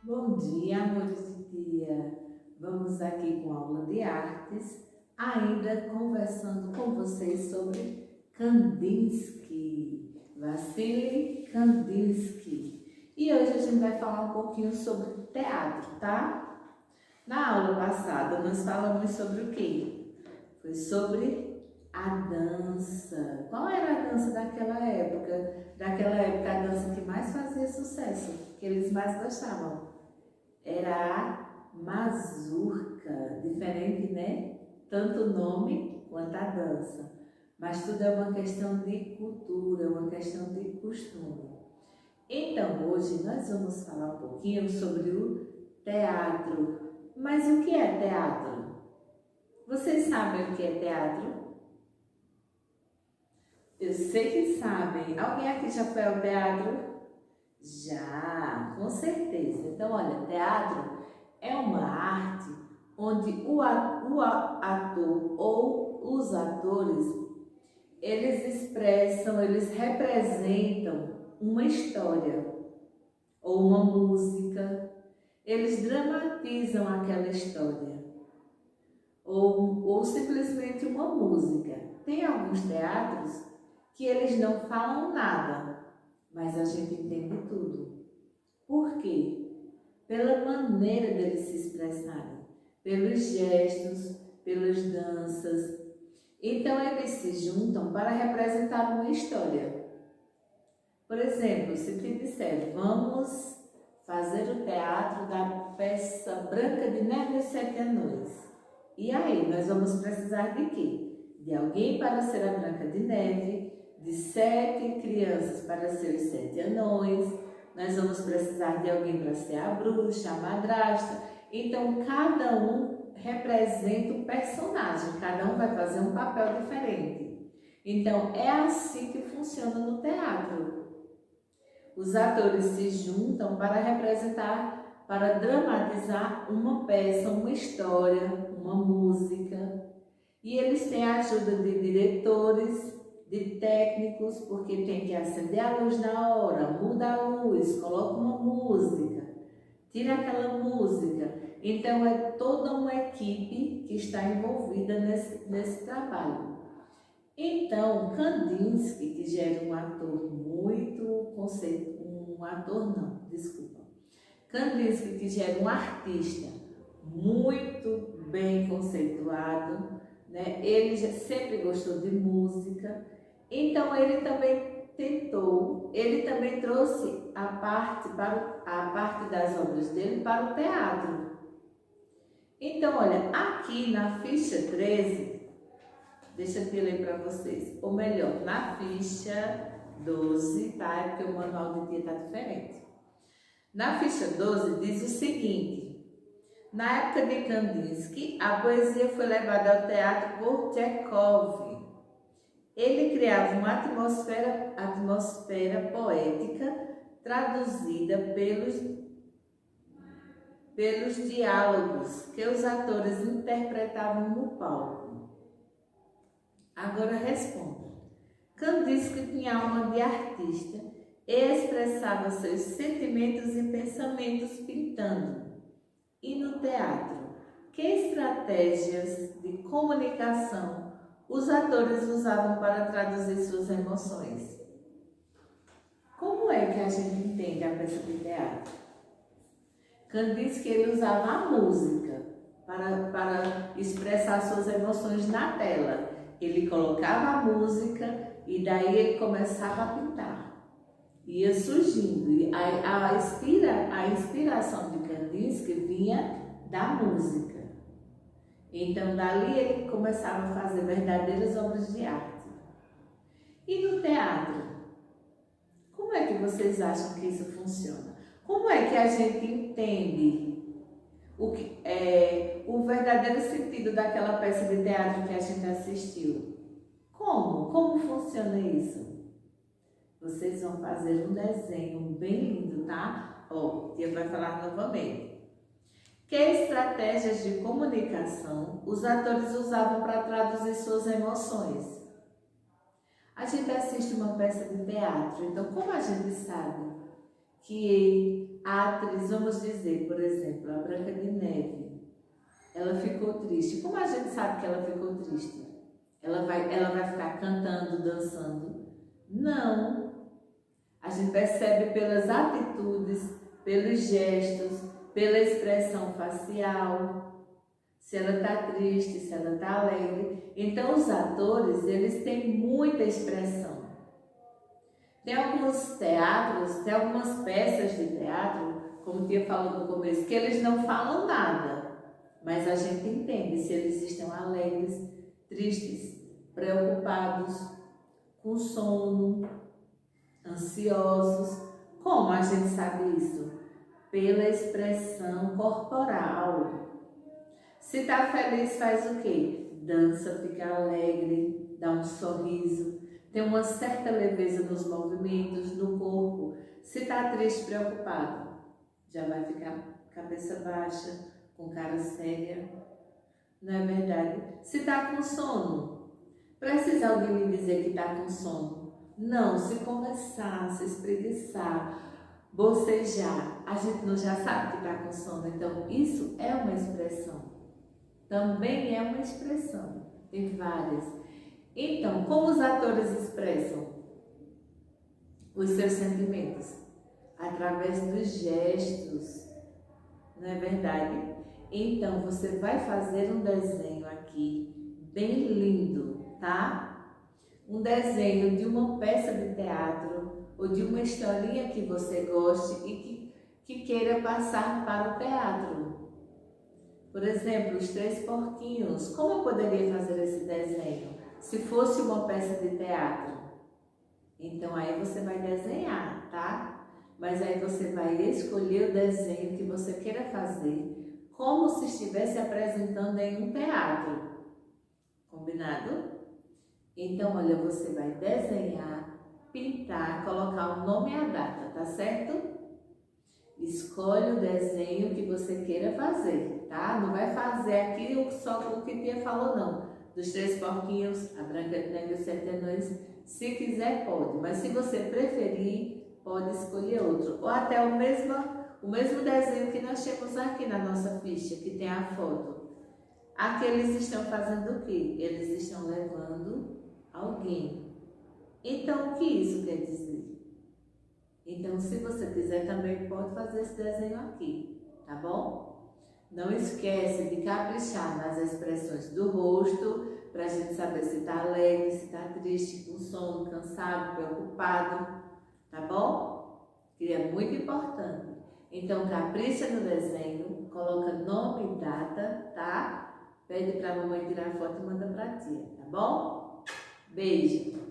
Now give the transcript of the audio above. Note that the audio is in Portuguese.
Bom dia, amores de dia! Vamos aqui com a aula de artes, ainda conversando com vocês sobre Kandinsky, Vassily Kandinsky. E hoje a gente vai falar um pouquinho sobre teatro, tá? Na aula passada nós falamos sobre o quê? Foi sobre a dança. Qual era a dança daquela época? Daquela época a dança que mais fazia sucesso, que eles mais gostavam. Era a mazurca, diferente, né? Tanto o nome quanto a dança. Mas tudo é uma questão de cultura, uma questão de costume. Então, hoje nós vamos falar um pouquinho sobre o teatro. Mas o que é teatro? Vocês sabem o que é teatro? Eu sei que sabem. Alguém aqui já foi ao teatro? Já, com certeza. Então, olha, teatro é uma arte onde o ator ou os atores, eles expressam, eles representam uma história ou uma música, eles dramatizam aquela história ou simplesmente uma música. Tem alguns teatros que eles não falam nada, mas a gente entende tudo. Por quê? Pela maneira deles se expressarem, pelos gestos, pelas danças. Então eles se juntam para representar uma história. Por exemplo, se te disser, vamos fazer o teatro da peça Branca de Neve e os Sete Anões. E aí, nós vamos precisar de quê? De alguém para ser a Branca de Neve, de 7 crianças para ser os 7 anões, nós vamos precisar de alguém para ser a bruxa, a madrasta. Então, cada um representa um personagem, cada um vai fazer um papel diferente. Então, é assim que funciona no teatro. Os atores se juntam para representar, para dramatizar uma peça, uma história, uma música. E eles têm a ajuda de diretores, de técnicos, porque tem que acender a luz na hora, muda a luz, coloca uma música, tira aquela música. Então é toda uma equipe que está envolvida nesse trabalho. Então Kandinsky, que já era um ator muito Kandinsky, que já era um artista muito bem conceituado, né? Ele já sempre gostou de música, então ele também trouxe a parte das obras dele para o teatro. Então, olha, aqui na ficha 13, deixa eu ler para vocês, ou melhor, na ficha 12, tá? É porque o manual de dia está diferente. Na ficha 12 diz o seguinte: na época de Kandinsky, a poesia foi levada ao teatro por Tchekov. Ele criava uma atmosfera poética traduzida pelos diálogos que os atores interpretavam no palco. Agora responda. Kandinsky tinha alma de artista e expressava seus sentimentos e pensamentos pintando. E no teatro, que estratégias de comunicação os atores usavam para traduzir suas emoções? Como é que a gente entende a peça de teatro? Kandinsky ele usava a música para expressar suas emoções na tela. Ele colocava a música e daí ele começava a pintar. Ia surgindo. E a inspiração de Kandinsky vinha da música. Então, dali ele começava a fazer verdadeiras obras de arte. E no teatro? Como é que vocês acham que isso funciona? Como é que a gente entende o verdadeiro sentido daquela peça de teatro que a gente assistiu? Como? Como funciona isso? Vocês vão fazer um desenho bem lindo, tá? Ó, eu vou falar novamente. Que estratégias de comunicação os atores usavam para traduzir suas emoções? A gente assiste uma peça de teatro, então como a gente sabe que a atriz, vamos dizer, por exemplo, a Branca de Neve, ela ficou triste. Como a gente sabe que ela ficou triste? Ela vai ficar cantando, dançando? Não. A gente percebe pelas atitudes, pelos gestos, pela expressão facial, se ela está triste, se ela está alegre. Então, os atores, eles têm muita expressão. Tem alguns teatros, tem algumas peças de teatro, como tinha falado no começo, que eles não falam nada, mas a gente entende se eles estão alegres, tristes, preocupados, com sono, ansiosos. Como a gente sabe isso? Pela expressão corporal. Se está feliz, faz o quê? Dança, fica alegre, dá um sorriso, tem uma certa leveza nos movimentos, no corpo. Se está triste, preocupado, já vai ficar cabeça baixa, com cara séria. Não é verdade? Se está com sono, precisa alguém me dizer que está com sono? Não, se começar, se espreguiçar, bocejar, a gente não já sabe que está com sono. Então, isso é uma expressão. Também é uma expressão. Tem várias. Então, como os atores expressam os seus sentimentos? Através dos gestos, não é verdade? Então, você vai fazer um desenho aqui, bem lindo, tá? Um desenho de uma peça de teatro ou de uma historinha que você goste e que queira passar para o teatro. Por exemplo, Os Três Porquinhos. Como eu poderia fazer esse desenho se fosse uma peça de teatro? Então, aí você vai desenhar, tá? Mas aí você vai escolher o desenho que você queira fazer, como se estivesse apresentando em um teatro. Combinado? Então, olha, você vai desenhar, pintar, colocar o nome e a data, tá certo? Escolhe o desenho que você queira fazer, tá? Não vai fazer aqui só o que Tia falou, não. Dos Três Porquinhos, a Branca de Neve e os Sete Anões. Se quiser, pode. Mas se você preferir, pode escolher outro. Ou até o mesmo desenho que nós temos aqui na nossa ficha, que tem a foto. Aqui eles estão fazendo o quê? Eles estão levando alguém. Então, o que isso quer dizer? Então, se você quiser, também pode fazer esse desenho aqui, tá bom? Não esquece de caprichar nas expressões do rosto, para a gente saber se está alegre, se está triste, com sono, cansado, preocupado, tá bom? Que é muito importante. Então, capricha no desenho, coloca nome e data, tá? Pede para a mamãe tirar foto e manda para a tia, tá bom? Beijo!